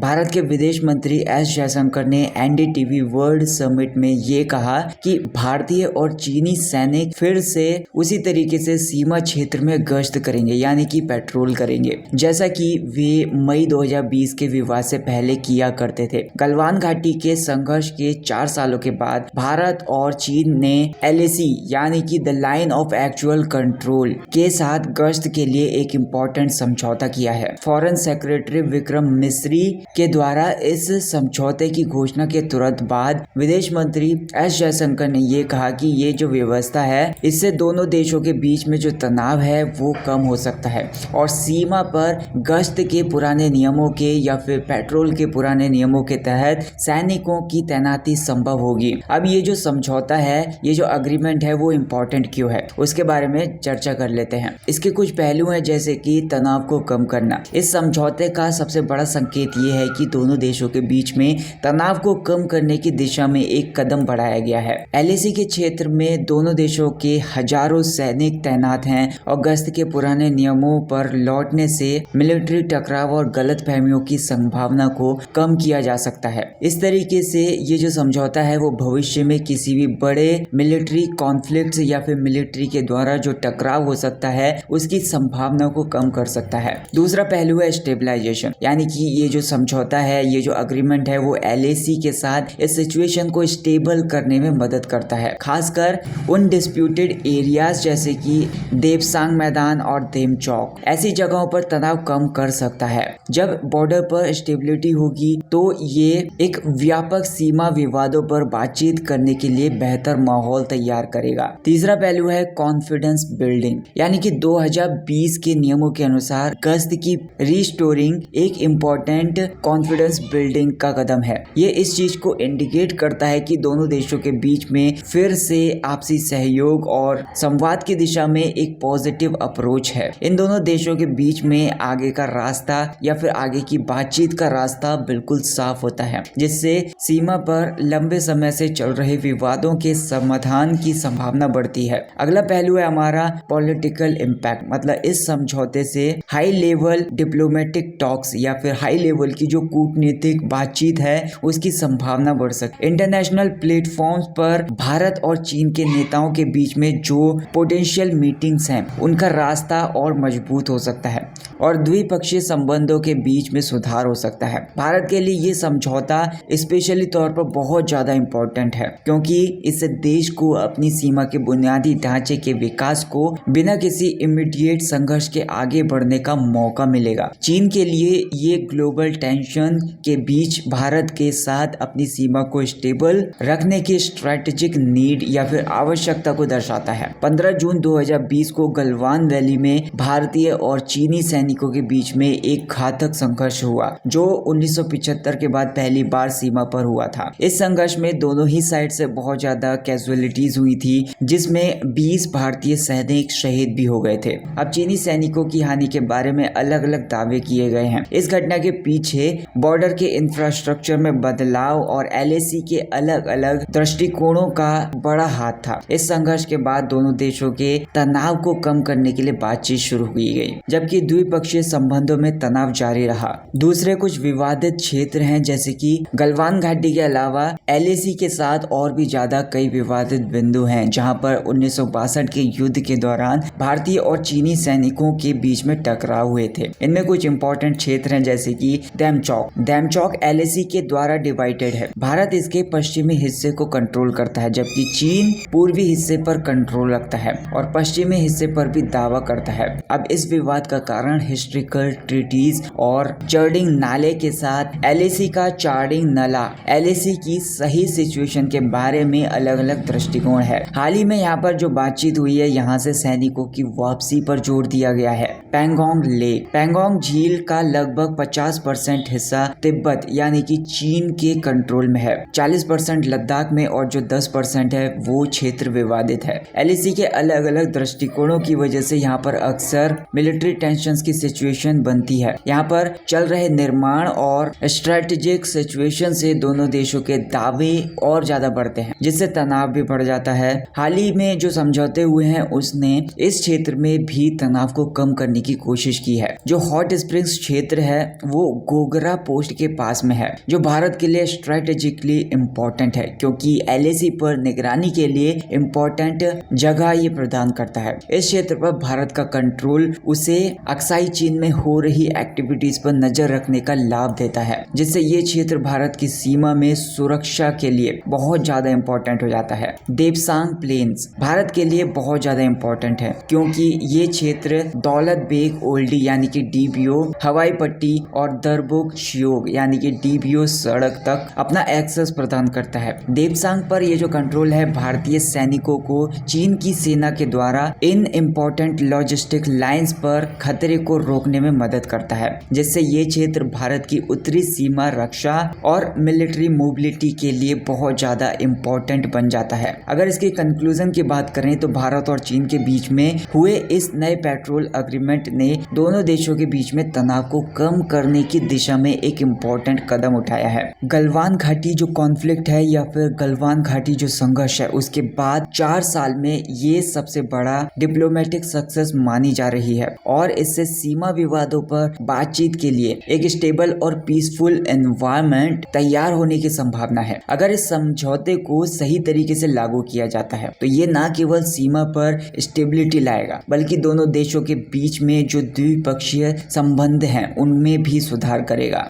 भारत के विदेश मंत्री एस जयशंकर ने एनडीटीवी वर्ल्ड समिट में ये कहा कि भारतीय और चीनी सैनिक फिर से उसी तरीके से सीमा क्षेत्र में गश्त करेंगे, यानी कि पेट्रोल करेंगे, जैसा कि वे मई 2020 के विवाद से पहले किया करते थे। गलवान घाटी के संघर्ष के 4 सालों के बाद भारत और चीन ने LAC यानी कि the line of actual control के साथ गश्त के लिए एक इम्पोर्टेंट समझौता किया है। फॉरेन सेक्रेटरी विक्रम मिस्री के द्वारा इस समझौते की घोषणा के तुरंत बाद विदेश मंत्री एस जयशंकर ने ये कहा कि ये जो व्यवस्था है इससे दोनों देशों के बीच में जो तनाव है वो कम हो सकता है और सीमा पर गश्त के पुराने नियमों के या फिर पेट्रोल के पुराने नियमों के तहत सैनिकों की तैनाती संभव होगी। अब ये जो समझौता है, ये जो अग्रीमेंट है वो इम्पोर्टेंट क्यों है उसके बारे में चर्चा कर लेते हैं। इसके कुछ पहलू हैं जैसे कि तनाव को कम करना। इस समझौते का सबसे बड़ा संकेत ये है कि दोनों देशों के बीच में तनाव को कम करने की दिशा में एक कदम बढ़ाया गया है। LAC के क्षेत्र में दोनों देशों के हजारों सैनिक तैनात हैं और गश्त के पुराने नियमों पर लौटने से मिलिट्री टकराव और गलतफहमियों की संभावना को कम किया जा सकता है। इस तरीके से ये जो समझौता है वो भविष्य में किसी भी बड़े मिलिट्री कॉन्फ्लिक्ट या फिर मिलिट्री के द्वारा जो टकराव हो सकता है उसकी संभावना को कम कर सकता है। दूसरा पहलू है स्टेबलाइजेशन, यानी कि ये जो समझौता है, ये जो अग्रीमेंट है वो LAC के साथ इस सिचुएशन को स्टेबल करने में मदद करता है, खासकर उन डिस्प्यूटेड एरियाज जैसे कि देपसांग मैदान और देमचौक। ऐसी जगहों पर तनाव कम कर सकता है। जब बॉर्डर पर स्टेबिलिटी होगी तो ये एक व्यापक सीमा विवादों पर बातचीत करने के लिए बेहतर माहौल तैयार करेगा। तीसरा पहलू है कॉन्फिडेंस बिल्डिंग, यानी कि 2020 के नियमों के अनुसार गश्त की रिस्टोरिंग एक इम्पोर्टेंट कॉन्फिडेंस बिल्डिंग का कदम है। ये इस चीज को इंडिकेट करता है कि दोनों देशों के बीच में फिर से आपसी सहयोग और संवाद की दिशा में एक पॉजिटिव अप्रोच है। इन दोनों देशों के बीच में आगे का रास्ता या फिर आगे की बातचीत का रास्ता बिल्कुल साफ होता है, जिससे सीमा पर लंबे समय से चल रहे विवादों के समाधान की संभावना बढ़ती है। अगला पहलू है हमारा पॉलिटिकल इम्पैक्ट, मतलब इस समझौते से हाई लेवल डिप्लोमेटिक टॉक्स या फिर हाई लेवल की जो कूटनीतिक बातचीत है उसकी संभावना बढ़ सकती है। इंटरनेशनल प्लेटफॉर्म्स पर भारत और चीन के नेताओं के बीच में जो पोटेंशियल मीटिंग्स हैं उनका रास्ता और मजबूत हो सकता है और द्विपक्षीय संबंधों के बीच में सुधार हो सकता है। भारत के लिए ये समझौता स्पेशली तौर पर बहुत ज्यादा इम्पोर्टेंट है क्योंकि इससे देश को अपनी सीमा के बुनियादी ढांचे के विकास को बिना किसी इमीडिएट संघर्ष के आगे बढ़ने का मौका मिलेगा। चीन के लिए ये ग्लोबल टेंशन के बीच भारत के साथ अपनी सीमा को स्टेबल रखने की स्ट्रेटेजिक नीड या फिर आवश्यकता को दर्शाता है। 15 जून 2020 को गलवान वैली में भारतीय और चीनी सैनिकों के बीच में एक घातक संघर्ष हुआ जो 1975 के बाद पहली बार सीमा पर हुआ था। इस संघर्ष में दोनों ही साइड से बहुत ज्यादा कैजुअलिटीज हुई थी, जिसमें 20 भारतीय सैनिक शहीद भी हो गए थे। अब चीनी सैनिकों की हानि के बारे में अलग अलग दावे किए गए हैं। इस घटना के पीछे बॉर्डर के इंफ्रास्ट्रक्चर में बदलाव और LAC के अलग अलग दृष्टिकोणों का बड़ा हाथ था। इस संघर्ष के बाद दोनों देशों के तनाव को कम करने के लिए बातचीत शुरू की गई, जबकि द्विपक्षीय संबंधों में तनाव जारी रहा। दूसरे कुछ विवादित क्षेत्र हैं जैसे कि गलवान घाटी के अलावा LAC के साथ और भी ज्यादा कई विवादित बिंदु हैं जहां पर 1962 के युद्ध के दौरान भारतीय और चीनी सैनिकों के बीच में टकराव हुए थे। इनमें कुछ इंपॉर्टेंट क्षेत्र हैं जैसे कि देमचौक LAC के द्वारा डिवाइडेड है। भारत इसके पश्चिमी हिस्से को कंट्रोल करता है जबकि चीन पूर्वी हिस्से पर कंट्रोल रखता है और पश्चिमी हिस्से पर भी दावा करता है। अब इस विवाद का कारण हिस्ट्रिकल ट्रीटीज और चार्डिंग नाले के साथ LAC का चार्डिंग नाला LAC की सही सिचुएशन के बारे में अलग अलग दृष्टिकोण है। हाल ही में यहाँ पर जो बातचीत हुई है यहाँ से सैनिकों की वापसी पर जोर दिया गया है। पैंगोंग लेक, पैंगोंग झील का लगभग 50% हिस्सा तिब्बत यानी कि चीन के कंट्रोल में है। 40% लद्दाख में और जो 10% है वो क्षेत्र विवादित है। LAC के अलग अलग दृष्टिकोणों की वजह से यहाँ पर अक्सर मिलिट्री टेंशंस की सिचुएशन बनती है। यहाँ पर चल रहे निर्माण और स्ट्रेटेजिक सिचुएशन से दोनों देशों के दावे और ज्यादा बढ़ते हैं जिससे तनाव भी बढ़ जाता है। हाल ही में जो समझौते हुए हैं उसने इस क्षेत्र में भी तनाव को कम करने की कोशिश की है। जो हॉट स्प्रिंग्स क्षेत्र है वो ओगरा पोस्ट के पास में है, जो भारत के लिए स्ट्रेटेजिकली इम्पोर्टेंट है क्योंकि LAC पर निगरानी के लिए इम्पोर्टेंट जगह ये प्रदान करता है। इस क्षेत्र पर भारत का कंट्रोल उसे अक्साई चीन में हो रही एक्टिविटीज पर नजर रखने का लाभ देता है, जिससे ये क्षेत्र भारत की सीमा में सुरक्षा के लिए बहुत ज्यादा इम्पोर्टेंट हो जाता है। देपसांग प्लेन्स भारत के लिए बहुत ज्यादा इम्पोर्टेंट है क्योंकि ये क्षेत्र दौलत बेग ओल्डी यानी कि DBO, हवाई पट्टी और दरबुक शियोग यानी कि DBO सड़क तक अपना एक्सेस प्रदान करता है। देपसांग पर ये जो कंट्रोल है भारतीय सैनिकों को चीन की सेना के द्वारा इन इम्पोर्टेंट लॉजिस्टिक लाइंस पर खतरे को रोकने में मदद करता है, जिससे ये क्षेत्र भारत की उत्तरी सीमा रक्षा और मिलिट्री मोबिलिटी के लिए बहुत ज्यादा इम्पोर्टेंट बन जाता है। अगर इसके कंक्लूजन की बात करें तो भारत और चीन के बीच में हुए इस नए पेट्रोल एग्रीमेंट ने दोनों देशों के बीच में तनाव को कम करने की दिशा में एक इम्पोर्टेंट कदम उठाया है। गलवान घाटी जो कॉन्फ्लिक्ट है या फिर गलवान घाटी जो संघर्ष है, उसके बाद 4 साल में ये सबसे बड़ा डिप्लोमेटिक सक्सेस मानी जा रही है और इससे सीमा विवादों पर बातचीत के लिए एक स्टेबल और पीसफुल एनवायरनमेंट तैयार होने की संभावना है। अगर इस समझौते को सही तरीके से लागू किया जाता है तो ये न केवल सीमा पर स्टेबिलिटी लाएगा बल्कि दोनों देशों के बीच में जो द्विपक्षीय संबंध हैं उनमें भी सुधार करेगा।